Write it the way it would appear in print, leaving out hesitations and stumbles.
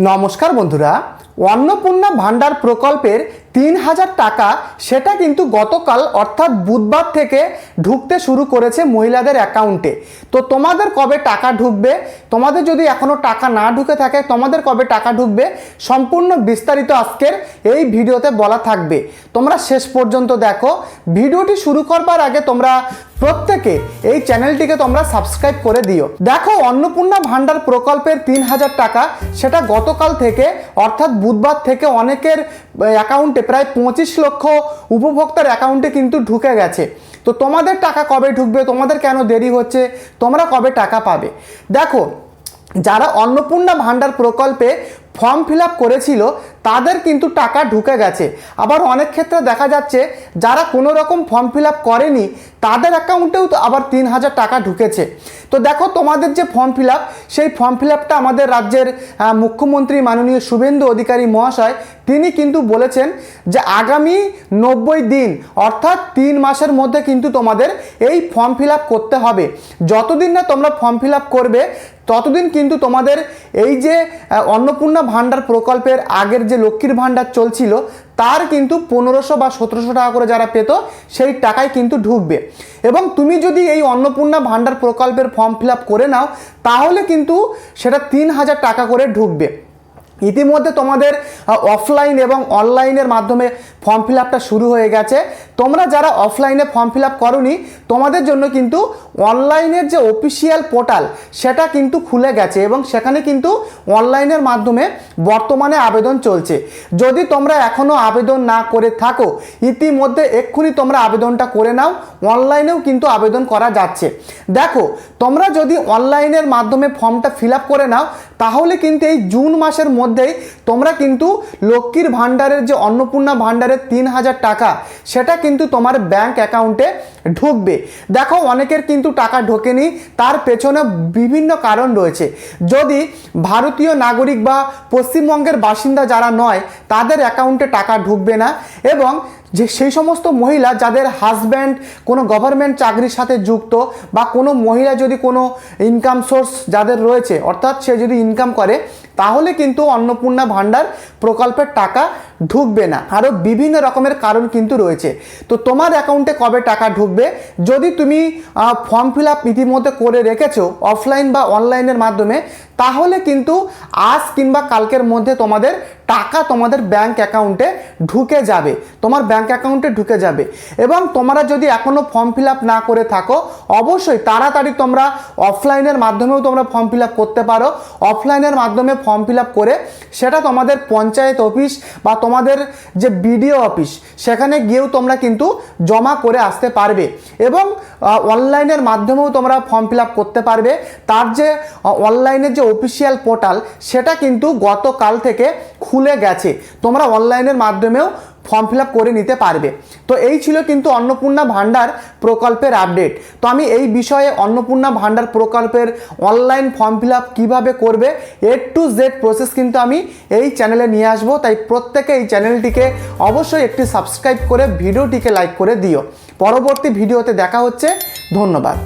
নমস্কার বন্ধুরা, অন্নপূর্ণা ভান্ডার প্রকল্পের ৩,০০০ টাকা সেটা কিন্তু গতকাল অর্থাৎ বুধবার থেকে ঢুকতে শুরু করেছে মহিলাদের অ্যাকাউন্টে। তো তোমাদের কবে টাকা ঢুকবে, তোমাদের যদি এখনও টাকা না ঢুকে থাকে তোমাদের কবে টাকা ঢুকবে, সম্পূর্ণ বিস্তারিত আজকের এই ভিডিওতে বলা থাকবে। তোমরা শেষ পর্যন্ত দেখো। ভিডিওটি শুরু করবার আগে তোমরা প্রত্যেকে এই চ্যানেলটিকে তোমরা সাবস্ক্রাইব করে দিও। দেখো, অন্নপূর্ণা ভান্ডার প্রকল্পের ৩,০০০ টাকা সেটা গতকাল থেকে অর্থাৎ বুধবার থেকে অনেকের অ্যাকাউন্টে প্রায় ২৫ লক্ষ উপভোক্তার অ্যাকাউন্টে কিন্তু ঢুকে গেছে। তো তোমাদের টাকা কবে ঢুকবে, তোমাদের কেন দেরি হচ্ছে, তোমরা কবে টাকা পাবে? দেখো, যারা অন্নপূর্ণা ভান্ডার প্রকল্পে ফর্ম ফিল আপ করেছিল তাদের কিন্তু টাকা ঢুকে গেছে। আবার অনেক ক্ষেত্রে দেখা যাচ্ছে যারা কোনো রকম ফর্ম ফিল আপ করেনি তাদের অ্যাকাউন্টেও তো আবার ৩,০০০ টাকা ঢুকেছে। তো দেখো, তোমাদের যে ফর্ম ফিল আপ, সেই ফর্ম ফিল আপটা আমাদের রাজ্যের মুখ্যমন্ত্রী মাননীয় শুভেন্দু অধিকারী মহাশয় তিনি কিন্তু বলেছেন যে আগামী ৯০ দিন অর্থাৎ ৩ মাসের মধ্যে কিন্তু তোমাদের এই ফর্ম ফিল আপ করতে হবে। যতদিন না তোমরা ফর্ম ফিল আপ করবে ততদিন কিন্তু তোমাদের এই যে অন্নপূর্ণা ভান্ডার প্রকল্পের আগের যে লক্ষ্মীর ভান্ডার চলছিল তার কিন্তু ১৫০০ বা ১৭০০ টাকা করে যারা পেত সেই টাকাই কিন্তু ঢুকবে। এবং তুমি যদি এই অন্নপূর্ণা ভান্ডার প্রকল্পের ফর্ম ফিল আপ করে নাও তাহলে কিন্তু সেটা ৩,০০০ টাকা করে ঢুকবে। ইতিমধ্যে তোমাদের অফলাইন এবং অনলাইনের মাধ্যমে ফর্ম ফিল আপটা শুরু হয়ে গেছে। তোমরা যারা অফলাইনে ফর্ম ফিল আপ করোনি তোমাদের জন্য কিন্তু অনলাইনের যে অফিসিয়াল পোর্টাল সেটা কিন্তু খুলে গেছে এবং সেখানে কিন্তু অনলাইনের মাধ্যমে বর্তমানে আবেদন চলছে। যদি তোমরা এখনও আবেদন না করে থাকো ইতিমধ্যে এক্ষুনি তোমরা আবেদনটা করে নাও, অনলাইনেও কিন্তু আবেদন করা যাচ্ছে। দেখো, তোমরা যদি অনলাইনের মাধ্যমে ফর্মটা ফিল আপ করে নাও তাহলে কিন্তু এই জুন মাসের মধ্যেই তোমরা কিন্তু লক্ষ্মীর ভান্ডারের যে অন্নপূর্ণা ভান্ডারের ৩,০০০ টাকা সেটা কিন্তু তোমার ব্যাংক অ্যাকাউন্টে ঢুকবে। দেখো, অনেকের কিন্তু টাকা ঢোকেনি, তার পেছনে বিভিন্ন কারণ রয়েছে। যদি ভারতীয় নাগরিক বা পশ্চিমবঙ্গের বাসিন্দা যারা নয় তাদের অ্যাকাউন্টে টাকা ঢুকবে না, এবং যে সেই সমস্ত মহিলা যাদের হাজব্যান্ড কোনো গভর্নমেন্ট চাকরির সাথে যুক্ত বা কোনো মহিলা যদি কোনো ইনকাম সোর্স যাদের রয়েছে অর্থাৎ সে যদি ইনকাম করে তাহলে কিন্তু অন্নপূর্ণা ভান্ডার প্রকল্পের টাকা ঢুকবে না। আরও বিভিন্ন রকমের কারণ কিন্তু রয়েছে। তো তোমার অ্যাকাউন্টে কবে টাকা ঢুকবে, যদি তুমি ফর্ম ফিল আপ ইতিমধ্যে করে রেখেছো অফলাইন বা অনলাইনের মাধ্যমে তাহলে কিন্তু আজ কিংবা কালকের মধ্যে তোমাদের টাকা তোমাদের ব্যাংক অ্যাকাউন্টে ঢুকে যাবে, তোমার ব্যাংক অ্যাকাউন্টে ঢুকে যাবে। এবং তোমরা যদি এখনও ফর্ম ফিল আপ না করে থাকো অবশ্যই তাড়াতাড়ি তোমরা অফলাইনের মাধ্যমেও তোমরা ফর্ম ফিল আপ করতে পারো। অফলাইনের মাধ্যমে ফর্ম ফিল আপ করে সেটা তোমাদের পঞ্চায়েত অফিস বা তোমাদের যে বিডিও অফিস সেখানে গিয়েও তোমরা কিন্তু জমা করে আসতে পারবে। এবং অনলাইনের মাধ্যমেও তোমরা ফর্ম ফিল আপ করতে পারবে। তার যে অনলাইনের যে অফিসিয়াল পোর্টাল সেটা কিন্তু গতকাল থেকে খুলে গেছে, তোমরা অনলাইনের মাধ্যমেও ফর্ম ফিল আপ করে নিতে পারবে। তো এই ছিল কিন্তু অন্নপূর্ণা ভান্ডার প্রকল্পের আপডেট। তো আমি এই বিষয়ে অন্নপূর্ণা ভান্ডার প্রকল্পের অনলাইন ফর্ম ফিল আপ কীভাবে করবে A to Z প্রসেস কিন্তু আমি এই চ্যানেলে নিয়ে আসবো। তাই প্রত্যেকে এই চ্যানেলটিকে অবশ্যই একটি সাবস্ক্রাইব করে ভিডিওটিকে লাইক করে দিও। পরবর্তী ভিডিওতে দেখা হচ্ছে। ধন্যবাদ।